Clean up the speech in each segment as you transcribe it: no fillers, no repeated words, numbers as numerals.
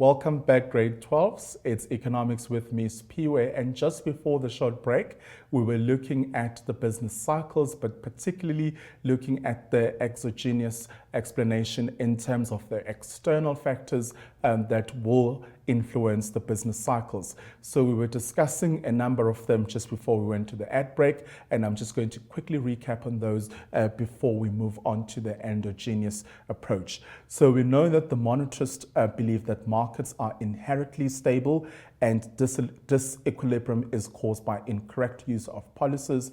Welcome back, grade 12s. It's economics with Ms. Piwe. And just before the short break, we were looking at the business cycles, but particularly looking at the exogenous explanation in terms of the external factors that will influence the business cycles. So we were discussing a number of them just before we went to the ad break, and I'm just going to quickly recap on those before we move on to the endogenous approach. So we know that the monetarists believe that markets are inherently stable and disequilibrium is caused by incorrect use of policies.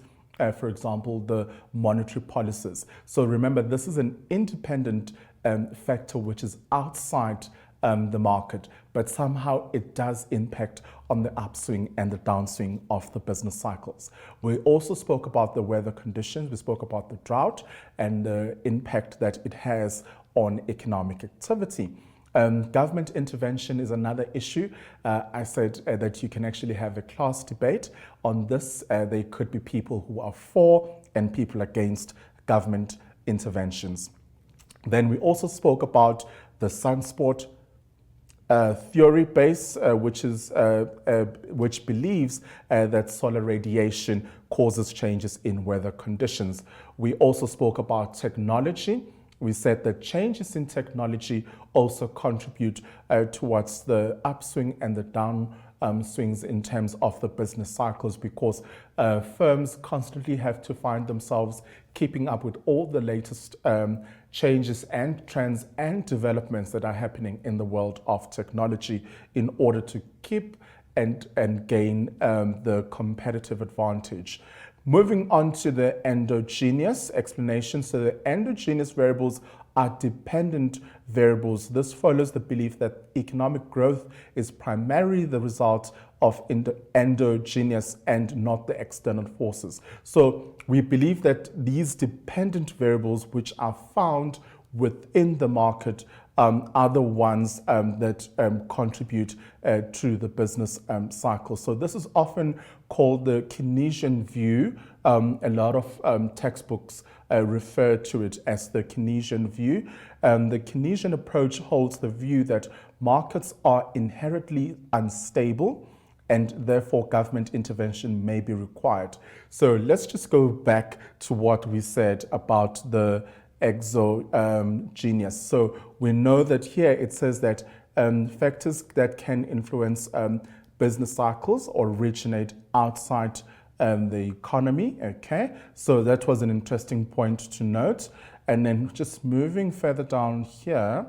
For example, the monetary policies. So remember, this is an independent factor which is outside the market, but somehow it does impact on the upswing and the downswing of the business cycles. We also spoke about the weather conditions, we spoke about the drought and the impact that it has on economic activity. Government intervention is another issue. I said that you can actually have a class debate on this. There could be people who are for and people against government interventions. Then we also spoke about the sunspot theory base, which believes that solar radiation causes changes in weather conditions. We also spoke about technology. We said that changes in technology also contribute towards the upswing and the down swings in terms of the business cycles, because firms constantly have to find themselves keeping up with all the latest changes and trends and developments that are happening in the world of technology in order to keep and gain the competitive advantage. Moving on to the endogenous explanation. So the endogenous variables are dependent variables. This follows the belief that economic growth is primarily the result of endogenous and not the external forces. So we believe that these dependent variables which are found within the market are the ones that contribute to the business cycle. So this is often called the Keynesian view. A lot of textbooks refer to it as the Keynesian view. The Keynesian approach holds the view that markets are inherently unstable and therefore government intervention may be required. So let's just go back to what we said about the exogenous. So we know that here it says that factors that can influence business cycles originate outside the economy. Okay, so that was an interesting point to note. And then just moving further down here,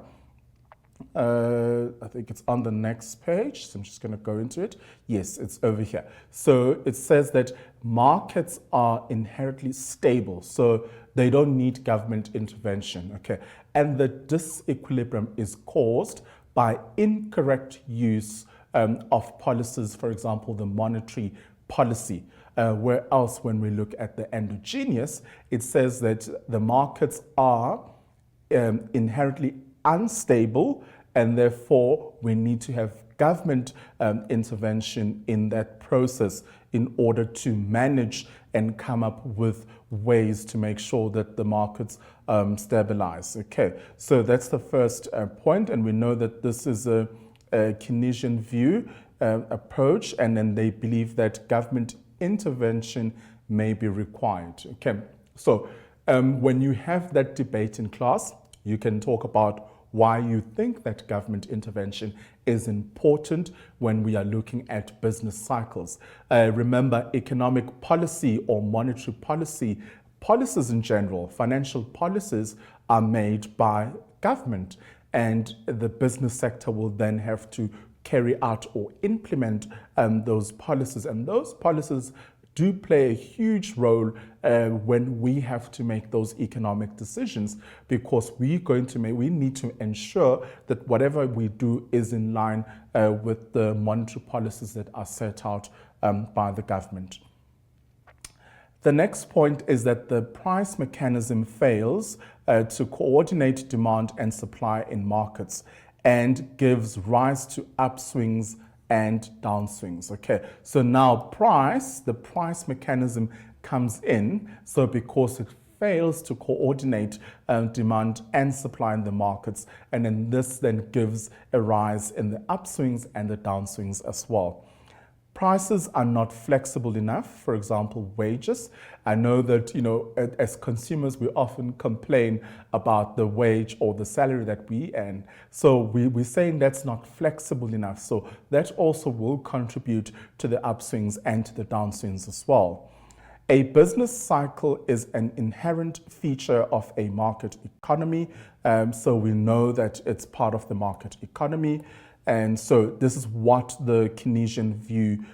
I think it's on the next page, so I'm just going to go into it. Yes, it's over here. So it says that markets are inherently stable, so they don't need government intervention. Okay, and the disequilibrium is caused by incorrect use of policies, for example, the monetary policy. Where else, when we look at the endogenous, it says that the markets are inherently unstable, and therefore we need to have government intervention in that process in order to manage and come up with ways to make sure that the markets stabilize. Okay, so that's the first point, and we know that this is a Keynesian view approach, and then they believe that government intervention may be required. Okay, so when you have that debate in class, you can talk about why you think that government intervention is important when we are looking at business cycles. Remember, economic policy or monetary policy, policies in general, financial policies are made by government, and the business sector will then have to carry out or implement those policies, and those policies do play a huge role when we have to make those economic decisions, because we need to ensure that whatever we do is in line with the monetary policies that are set out by the government. The next point is that the price mechanism fails to coordinate demand and supply in markets and gives rise to upswings and downswings. Okay, so now the price mechanism comes in, so because it fails to coordinate demand and supply in the markets, and then this then gives a rise in the upswings and the downswings as well. Prices are not flexible enough, for example, wages. I know that, as consumers, we often complain about the wage or the salary that we earn. So we're saying that's not flexible enough. So that also will contribute to the upswings and to the downswings as well. A business cycle is an inherent feature of a market economy. So we know that it's part of the market economy. And so this is what the Keynesian view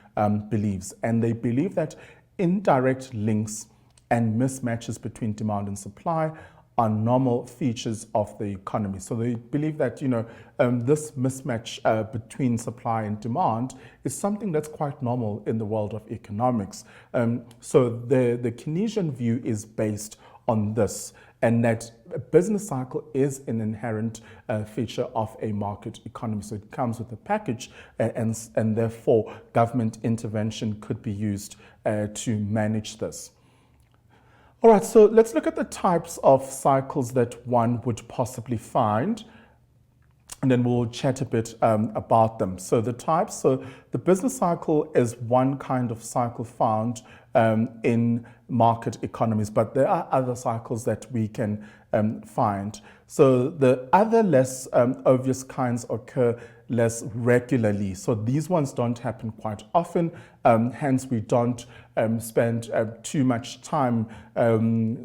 believes. And they believe that indirect links and mismatches between demand and supply are normal features of the economy. So they believe that, this mismatch between supply and demand is something that's quite normal in the world of economics. So the Keynesian view is based on this, and that a business cycle is an inherent feature of a market economy. So it comes with a package, and therefore government intervention could be used to manage this. All right, so let's look at the types of cycles that one would possibly find, and then we'll chat a bit about them. So the types, so the business cycle is one kind of cycle found in market economies, but there are other cycles that we can find. So the other less obvious kinds occur less regularly. So these ones don't happen quite often, hence we don't spend too much time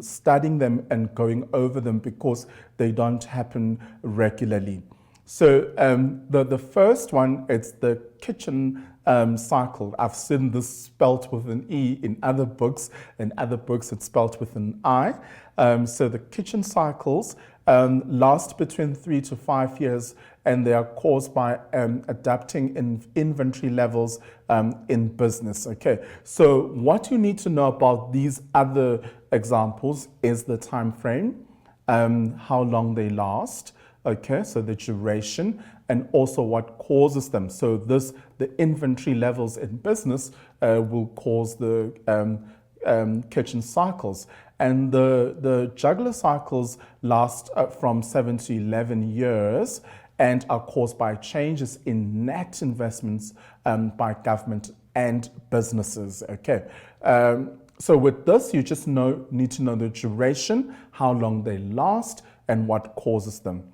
studying them and going over them because they don't happen regularly. So the first one, it's the kitchen cycle. I've seen this spelt with an E in other books. In other books, it's spelt with an I. So the kitchen cycles last between 3 to 5 years, and they are caused by adapting in inventory levels in business. Okay, so what you need to know about these other examples is the time frame, how long they last. Okay, so the duration, and also what causes them. So the inventory levels in business will cause the kitchen cycles. And the juggler cycles last from 7 to 11 years and are caused by changes in net investments by government and businesses. Okay. So with this, you just need to know the duration, how long they last, and what causes them.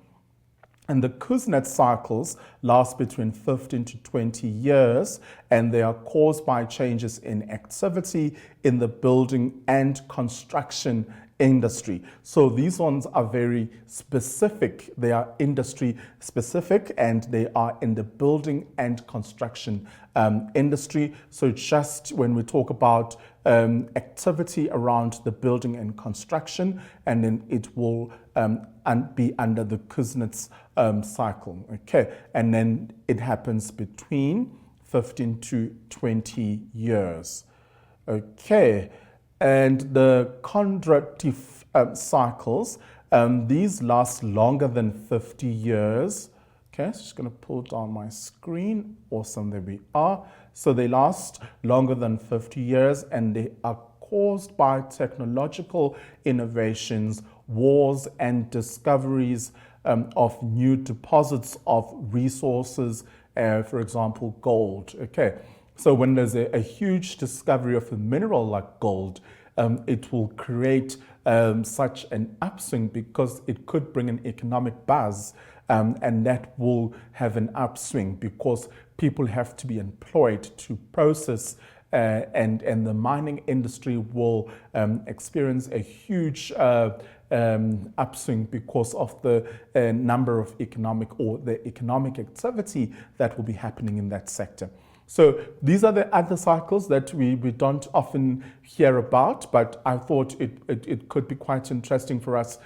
And the Kuznets cycles last between 15 to 20 years, and they are caused by changes in activity in the building and construction industry. So these ones are very specific. They are industry specific, and they are in the building and construction industry. So just when we talk about activity around the building and construction, and then it will be under the Kuznets cycle. Okay, and then it happens between 15 to 20 years. Okay, and the Gr12 cycles, these last longer than 50 years. Okay, so just going to pull down my screen. Awesome, there we are. So they last longer than 50 years, and they are caused by technological innovations, wars, and discoveries of new deposits of resources, for example, gold. Okay, so when there's a huge discovery of a mineral like gold, it will create such an upswing because it could bring an economic buzz, and that will have an upswing because people have to be employed to process, and the mining industry will experience a huge upswing because of the number of economic activity that will be happening in that sector. So these are the other cycles that we don't often hear about, but I thought it could be quite interesting for us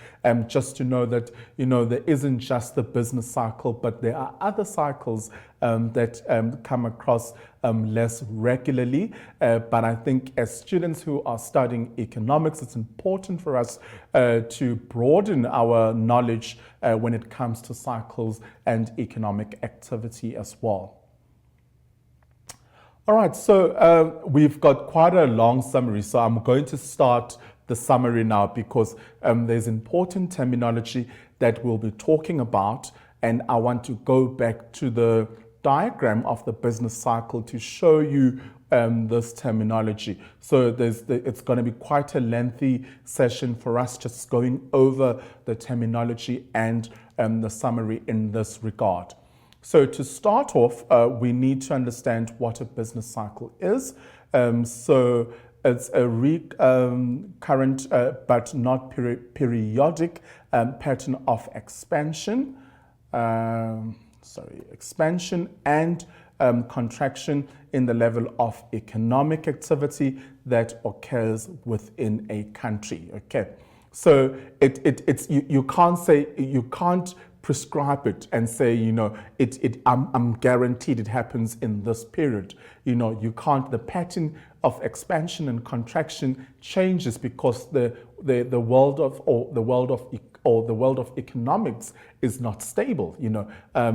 just to know that, there isn't just the business cycle, but there are other cycles that come across less regularly. But I think as students who are studying economics, it's important for us to broaden our knowledge when it comes to cycles and economic activity as well. All right, so we've got quite a long summary, so I'm going to start the summary now, because there's important terminology that we'll be talking about, and I want to go back to the diagram of the business cycle to show you this terminology. So it's going to be quite a lengthy session for us just going over the terminology and the summary in this regard. So to start off, we need to understand what a business cycle is. So it's a recurrent but not periodic pattern of expansion. Expansion and contraction in the level of economic activity that occurs within a country. Okay, so you can't prescribe it and say, you know, I'm guaranteed it happens in this period. You know, you can't. The pattern of expansion and contraction changes because the world of economics is not stable, you know.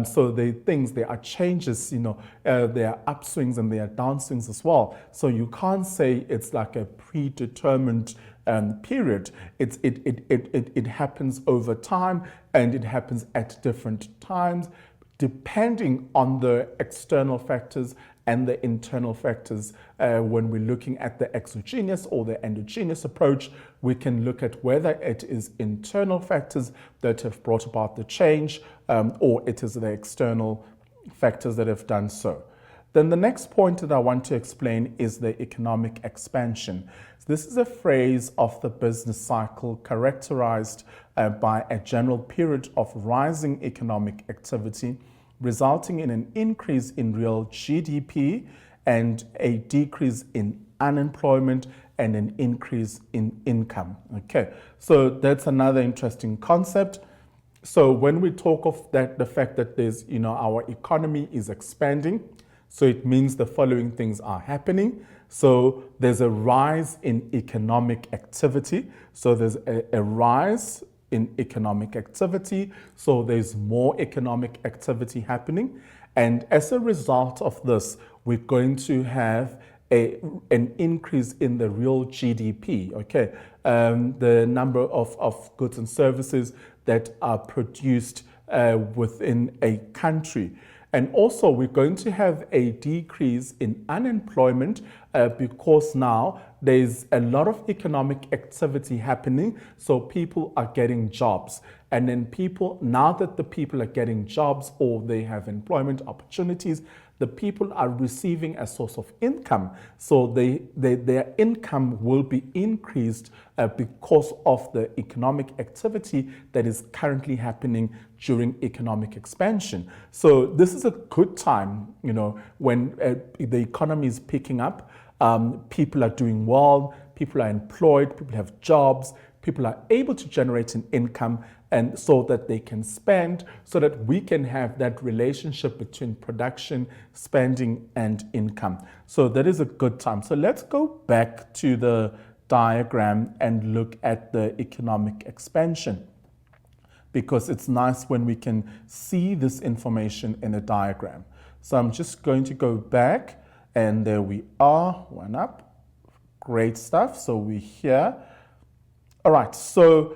So there are changes, you know, there are upswings and there are downswings as well. So you can't say it's like a predetermined period. It happens over time, and it happens at different times, depending on the external factors and the internal factors. When we're looking at the exogenous or the endogenous approach, we can look at whether it is internal factors that have brought about the change, or it is the external factors that have done so. Then the next point that I want to explain is the economic expansion. This is a phrase of the business cycle characterized by a general period of rising economic activity, resulting in an increase in real GDP and a decrease in unemployment and an increase in income. Okay, so that's another interesting concept. So when we talk of that, the fact that there's, you know, our economy is expanding, so it means the following things are happening. So there's a rise in economic activity. So there's a rise in economic activity. So there's more economic activity happening. And as a result of this, we're going to have an increase in the real GDP, okay? The number of goods and services that are produced within a country. And also, we're going to have a decrease in unemployment because now there's a lot of economic activity happening, so people are getting jobs. And then now that the people are getting jobs or they have employment opportunities, the people are receiving a source of income. So their income will be increased because of the economic activity that is currently happening during economic expansion. So this is a good time, you know, when the economy is picking up, people are doing well, people are employed, people have jobs, people are able to generate an income, and so that they can spend, so that we can have that relationship between production, spending, and income. So that is a good time. So let's go back to the diagram and look at the economic expansion, because it's nice when we can see this information in a diagram. So I'm just going to go back, and there we are, one up. Great stuff. So we're here. All right, so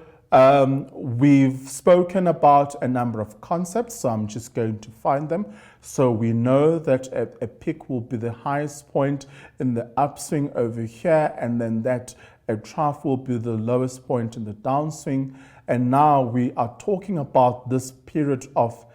we've spoken about a number of concepts, so I'm just going to find them. So we know that a peak will be the highest point in the upswing over here, and then that a trough will be the lowest point in the downswing. And now we are talking about this period of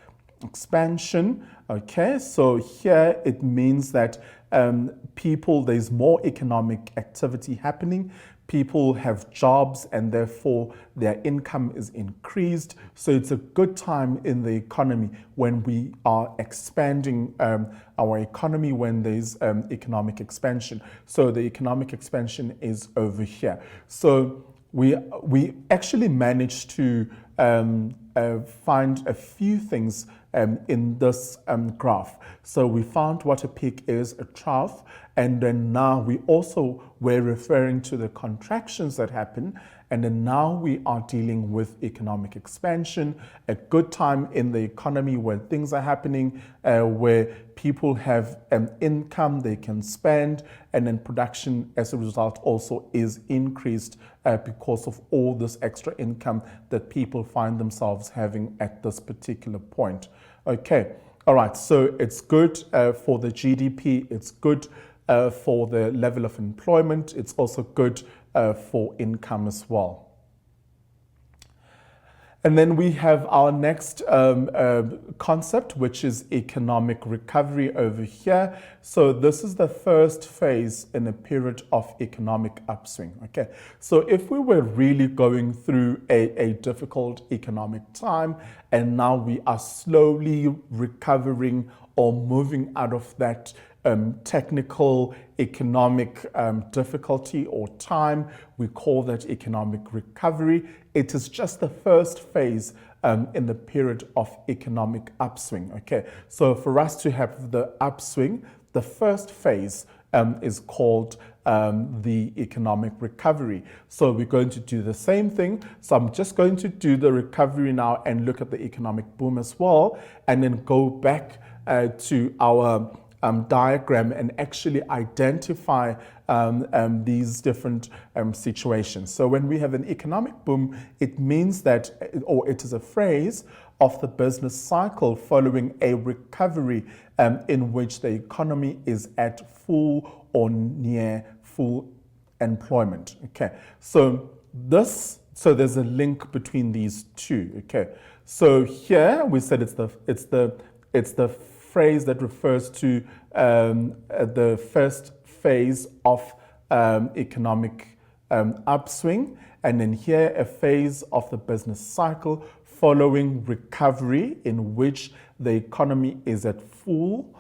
expansion. Okay, so here it means that there's more economic activity happening. People have jobs, and therefore their income is increased. So it's a good time in the economy when we are expanding our economy, when there's economic expansion. So the economic expansion is over here. So we actually managed to find a few things in this graph. So we found what a peak is, a trough, and then now we also were referring to the contractions that happen, and then now we are dealing with economic expansion, a good time in the economy where things are happening, where people have an income they can spend, and then production as a result also is increased because of all this extra income that people find themselves having at this particular point. Okay, all right, so it's good for the GDP, it's good for the level of employment, it's also good for income as well. And then we have our next concept, which is economic recovery over here. So this is the first phase in a period of economic upswing. Okay, so if we were really going through a difficult economic time and now we are slowly recovering or moving out of that technical economic difficulty or time, we call that economic recovery. It is just the first phase in the period of economic upswing. Okay, so for us to have the upswing, the first phase is called the economic recovery. So we're going to do the same thing. So I'm just going to do the recovery now and look at the economic boom as well, and then go back to our diagram and actually identify these different situations. So when we have an economic boom, it means that, or it is a phase of the business cycle following a recovery in which the economy is at full or near full employment. Okay, so there's a link between these two. Okay, so here we said it's the phrase that refers to the first phase of economic upswing, and then here a phase of the business cycle following recovery in which the economy is at full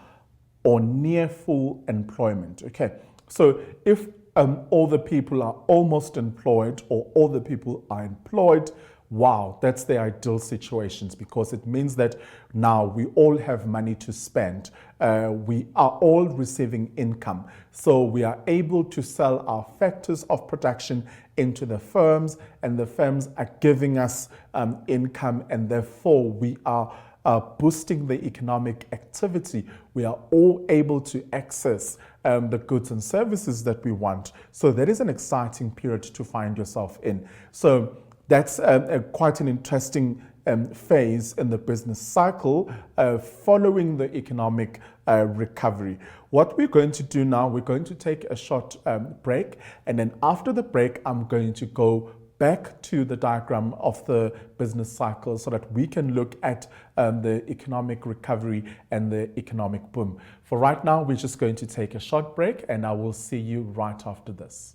or near full employment. Okay, so if all the people are almost employed or all the people are employed, wow, that's the ideal situations, because it means that now we all have money to spend. We are all receiving income. So we are able to sell our factors of production into the firms, and the firms are giving us income, and therefore we are boosting the economic activity. We are all able to access the goods and services that we want. So that is an exciting period to find yourself in. So that's quite an interesting phase in the business cycle following the economic recovery. What we're going to do now, we're going to take a short break, and then after the break, I'm going to go back to the diagram of the business cycle so that we can look at the economic recovery and the economic boom. For right now, we're just going to take a short break, and I will see you right after this.